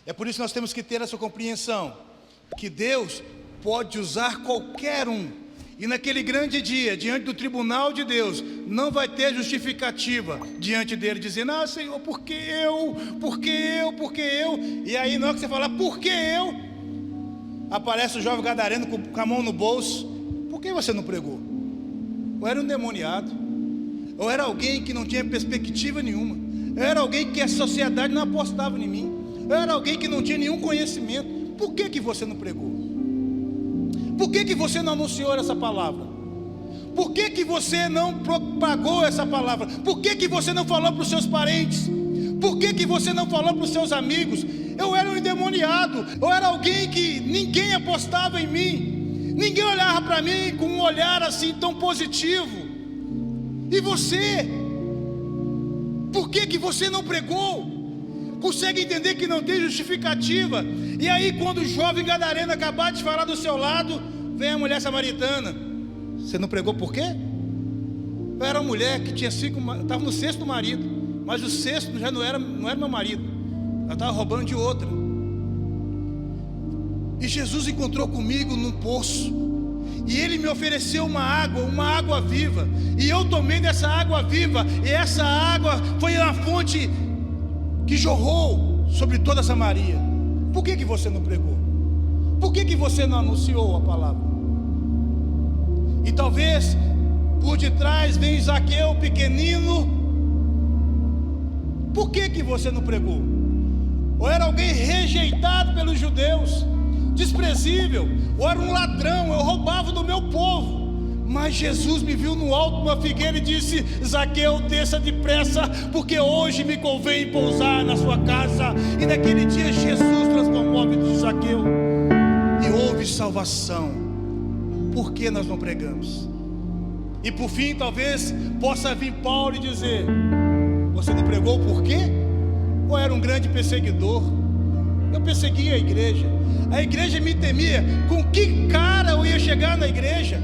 É por isso que nós temos que ter essa compreensão, que Deus pode usar qualquer um, e naquele grande dia, diante do tribunal de Deus, não vai ter justificativa diante dele, dizendo: ah, Senhor, por que eu? Por que eu? Por que eu? E aí, na hora que você falar, por que eu? Aparece o jovem gadareno com a mão no bolso. Por que você não pregou? Ou era um endemoniado, ou era alguém que não tinha perspectiva nenhuma, ou era alguém que a sociedade não apostava em mim, ou era alguém que não tinha nenhum conhecimento. Por que você não pregou? Por que você não anunciou essa palavra? Por que você não propagou essa palavra? Por que você não falou para os seus parentes? Por que você não falou para os seus amigos? Eu era um endemoniado, eu era alguém que ninguém apostava em mim, ninguém olhava para mim com um olhar assim tão positivo. E você? Por que você não pregou? Consegue entender que não tem justificativa? E aí, quando o jovem gadareno acabar de falar do seu lado, vem a mulher samaritana. Você não pregou por quê? Eu era uma mulher que tinha estava no sexto marido, mas o sexto já não era meu marido, ela estava roubando de outra. E Jesus encontrou comigo num poço, e Ele me ofereceu uma água viva, e eu tomei dessa água viva, e essa água foi a fonte que jorrou sobre toda Samaria. Por que você não pregou? Por que você não anunciou a palavra? E talvez por detrás vem Zaqueu pequenino. Por que você não pregou? Ou era alguém rejeitado pelos judeus, desprezível, ou era um ladrão, eu roubava do meu povo. Mas Jesus me viu no alto de uma figueira e disse: Zaqueu, desça depressa, porque hoje me convém pousar na sua casa. E naquele dia Jesus transformou a vida de Zaqueu, e houve salvação. Por que nós não pregamos? E por fim, talvez possa vir Paulo e dizer: você não pregou por quê? Ou era um grande perseguidor? Eu perseguia a igreja me temia. Com que cara eu ia chegar na igreja?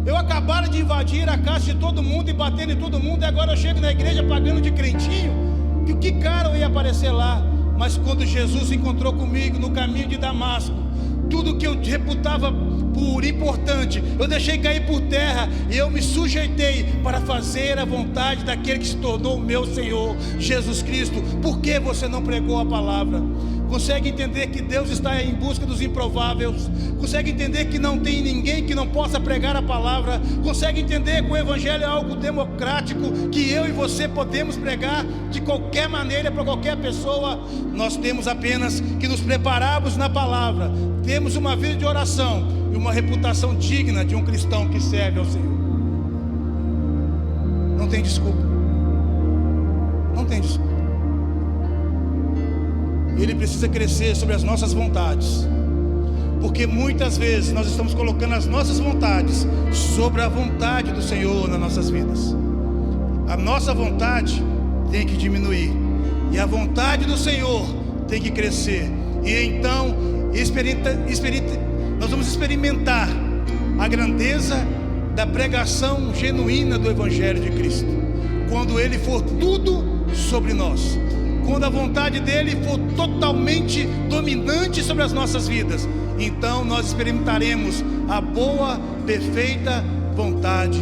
Eu acabara de invadir a casa de todo mundo e bater em todo mundo, e agora eu chego na igreja pagando de crentinho. Que cara eu ia aparecer lá? Mas quando Jesus encontrou comigo no caminho de Damasco, tudo que eu reputava por importante, eu deixei cair por terra, e eu me sujeitei para fazer a vontade daquele que se tornou o meu Senhor, Jesus Cristo. Por que você não pregou a palavra? Consegue entender que Deus está em busca dos improváveis? Consegue entender que não tem ninguém que não possa pregar a palavra? Consegue entender que o Evangelho é algo democrático, que eu e você podemos pregar de qualquer maneira para qualquer pessoa? Nós temos apenas que nos prepararmos na palavra, temos uma vida de oração e uma reputação digna de um cristão que serve ao Senhor. Não tem desculpa. Não tem desculpa. Ele precisa crescer sobre as nossas vontades, porque muitas vezes nós estamos colocando as nossas vontades sobre a vontade do Senhor nas nossas vidas. A nossa vontade tem que diminuir, e a vontade do Senhor tem que crescer. E então nós vamos experimentar a grandeza da pregação genuína do Evangelho de Cristo, quando Ele for tudo sobre nós, quando a vontade dele for totalmente dominante sobre as nossas vidas. Então nós experimentaremos a boa, perfeita vontade